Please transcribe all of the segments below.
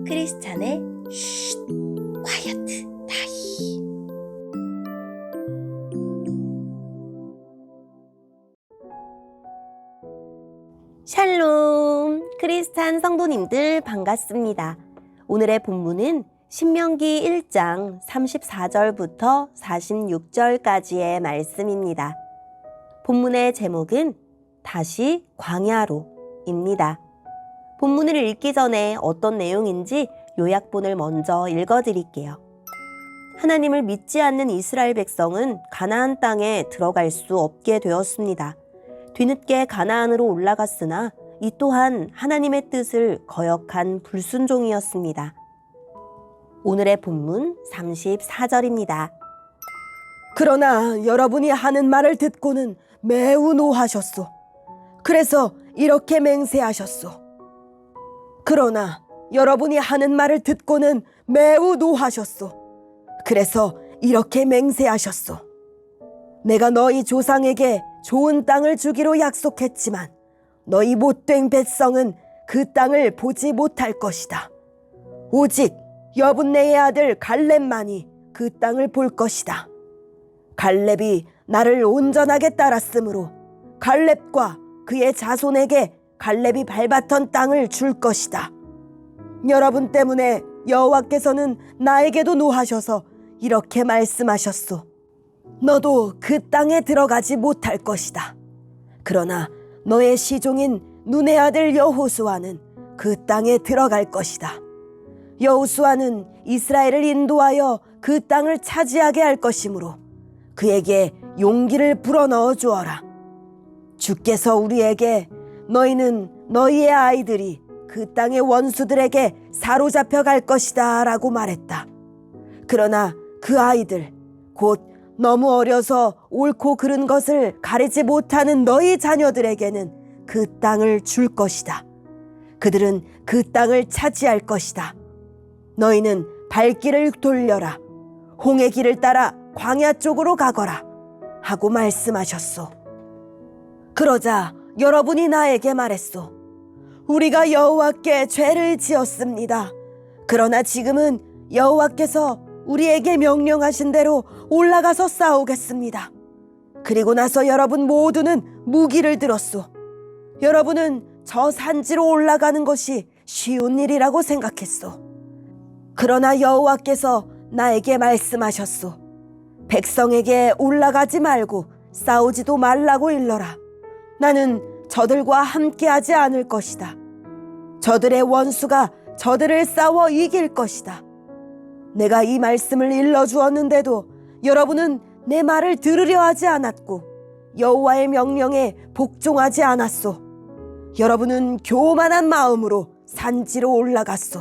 크리스찬의 쉿, 콰이어트 타임. 샬롬, 크리스찬 성도님들 반갑습니다. 오늘의 본문은 신명기 1장 34절부터 46절까지의 말씀입니다. 본문의 제목은 다시 광야로입니다. 본문을 읽기 전에 어떤 내용인지 요약본을 먼저 읽어드릴게요. 하나님을 믿지 않는 이스라엘 백성은 가나안 땅에 들어갈 수 없게 되었습니다. 뒤늦게 가나안으로 올라갔으나 이 또한 하나님의 뜻을 거역한 불순종이었습니다. 오늘의 본문 34절입니다. 그러나 여러분이 하는 말을 듣고는 매우 노하셨소. 그래서 이렇게 맹세하셨소. 그러나 여러분이 하는 말을 듣고는 매우 노하셨소. 그래서 이렇게 맹세하셨소. 내가 너희 조상에게 좋은 땅을 주기로 약속했지만 너희 못된 백성은 그 땅을 보지 못할 것이다. 오직 여분네의 아들 갈렙만이 그 땅을 볼 것이다. 갈렙이 나를 온전하게 따랐으므로 갈렙과 그의 자손에게 갈렙이 밟았던 땅을 줄 것이다. 여러분 때문에 여호와께서는 나에게도 노하셔서 이렇게 말씀하셨소. 너도 그 땅에 들어가지 못할 것이다. 그러나 너의 시종인 눈의 아들 여호수아는 그 땅에 들어갈 것이다. 여호수아는 이스라엘을 인도하여 그 땅을 차지하게 할 것이므로 그에게 용기를 불어넣어 주어라. 주께서 우리에게 너희는 너희의 아이들이 그 땅의 원수들에게 사로잡혀 갈 것이다 라고 말했다. 그러나 그 아이들, 곧 너무 어려서 옳고 그른 것을 가리지 못하는 너희 자녀들에게는 그 땅을 줄 것이다. 그들은 그 땅을 차지할 것이다. 너희는 발길을 돌려라. 홍해 길을 따라 광야 쪽으로 가거라 하고 말씀하셨소. 그러자 여러분이 나에게 말했소. 우리가 여호와께 죄를 지었습니다. 그러나 지금은 여호와께서 우리에게 명령하신 대로 올라가서 싸우겠습니다. 그리고 나서 여러분 모두는 무기를 들었소. 여러분은 저 산지로 올라가는 것이 쉬운 일이라고 생각했소. 그러나 여호와께서 나에게 말씀하셨소. 백성에게 올라가지 말고 싸우지도 말라고 일러라. 나는 저들과 함께하지 않을 것이다. 저들의 원수가 저들을 싸워 이길 것이다. 내가 이 말씀을 일러주었는데도 여러분은 내 말을 들으려 하지 않았고 여호와의 명령에 복종하지 않았소. 여러분은 교만한 마음으로 산지로 올라갔소.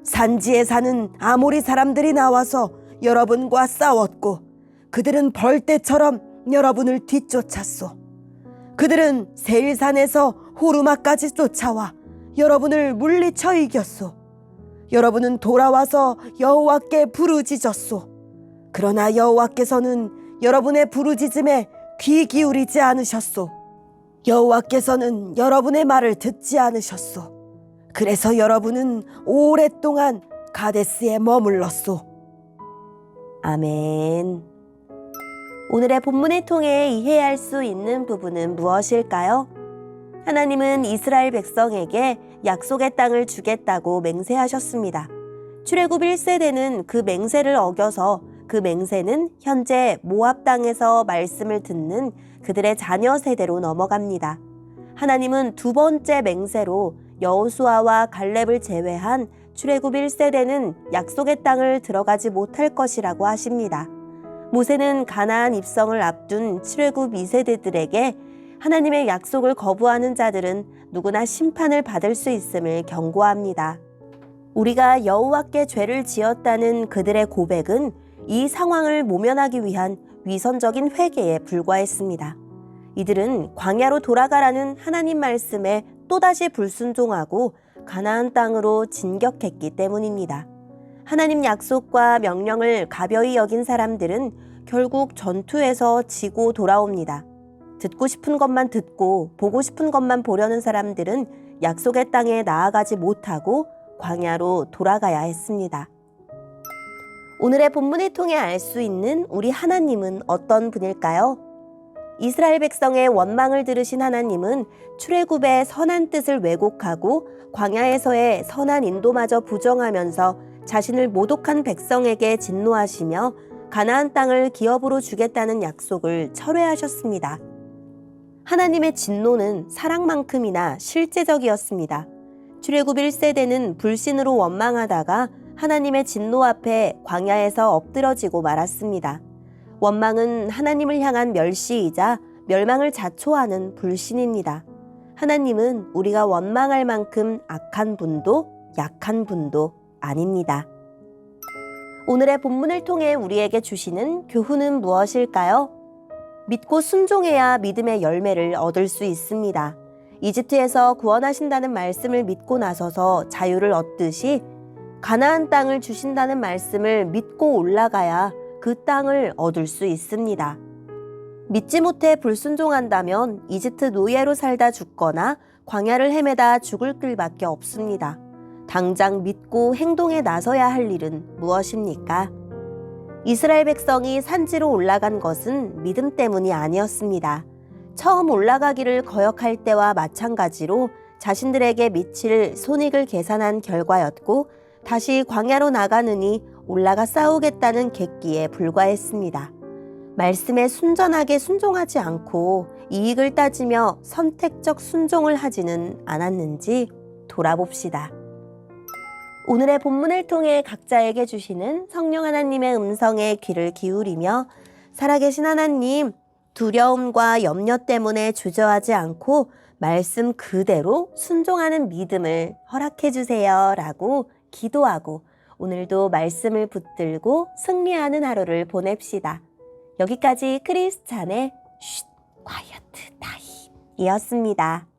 산지에 사는 아모리 사람들이 나와서 여러분과 싸웠고 그들은 벌떼처럼 여러분을 뒤쫓았소. 그들은 세일산에서 호르마까지 쫓아와 여러분을 물리쳐 이겼소. 여러분은 돌아와서 여호와께 부르짖었소. 그러나 여호와께서는 여러분의 부르짖음에 귀 기울이지 않으셨소. 여호와께서는 여러분의 말을 듣지 않으셨소. 그래서 여러분은 오랫동안 가데스에 머물렀소. 아멘. 오늘의 본문을 통해 이해할 수 있는 부분은 무엇일까요? 하나님은 이스라엘 백성에게 약속의 땅을 주겠다고 맹세하셨습니다. 출애굽 1세대는 그 맹세를 어겨서 그 맹세는 현재 모압 땅에서 말씀을 듣는 그들의 자녀 세대로 넘어갑니다. 하나님은 두 번째 맹세로 여호수아와 갈렙을 제외한 출애굽 1세대는 약속의 땅을 들어가지 못할 것이라고 하십니다. 모세는 가나안 입성을 앞둔 출애굽 2세대들에게 하나님의 약속을 거부하는 자들은 누구나 심판을 받을 수 있음을 경고합니다. 우리가 여호와께 죄를 지었다는 그들의 고백은 이 상황을 모면하기 위한 위선적인 회개에 불과했습니다. 이들은 광야로 돌아가라는 하나님 말씀에 또다시 불순종하고 가나안 땅으로 진격했기 때문입니다. 하나님 약속과 명령을 가벼이 여긴 사람들은 결국 전투에서 지고 돌아옵니다. 듣고 싶은 것만 듣고 보고 싶은 것만 보려는 사람들은 약속의 땅에 나아가지 못하고 광야로 돌아가야 했습니다. 오늘의 본문을 통해 알 수 있는 우리 하나님은 어떤 분일까요? 이스라엘 백성의 원망을 들으신 하나님은 출애굽의 선한 뜻을 왜곡하고 광야에서의 선한 인도마저 부정하면서 자신을 모독한 백성에게 진노하시며 가나안 땅을 기업으로 주겠다는 약속을 철회하셨습니다. 하나님의 진노는 사랑만큼이나 실제적이었습니다. 출애굽 1세대는 불신으로 원망하다가 하나님의 진노 앞에 광야에서 엎드러지고 말았습니다. 원망은 하나님을 향한 멸시이자 멸망을 자초하는 불신입니다. 하나님은 우리가 원망할 만큼 악한 분도 약한 분도 아닙니다. 오늘의 본문을 통해 우리에게 주시는 교훈은 무엇일까요? 믿고 순종해야 믿음의 열매를 얻을 수 있습니다. 이집트에서 구원하신다는 말씀을 믿고 나서서 자유를 얻듯이 가나안 땅을 주신다는 말씀을 믿고 올라가야 그 땅을 얻을 수 있습니다. 믿지 못해 불순종한다면 이집트 노예로 살다 죽거나 광야를 헤매다 죽을 길밖에 없습니다. 당장 믿고 행동에 나서야 할 일은 무엇입니까? 이스라엘 백성이 산지로 올라간 것은 믿음 때문이 아니었습니다. 처음 올라가기를 거역할 때와 마찬가지로 자신들에게 미칠 손익을 계산한 결과였고 다시 광야로 나가느니 올라가 싸우겠다는 객기에 불과했습니다. 말씀에 순전하게 순종하지 않고 이익을 따지며 선택적 순종을 하지는 않았는지 돌아봅시다. 오늘의 본문을 통해 각자에게 주시는 성령 하나님의 음성에 귀를 기울이며 살아계신 하나님, 두려움과 염려 때문에 주저하지 않고 말씀 그대로 순종하는 믿음을 허락해 주세요 라고 기도하고 오늘도 말씀을 붙들고 승리하는 하루를 보냅시다. 여기까지 크리스찬의 쉿, 콰이어트 타임이었습니다.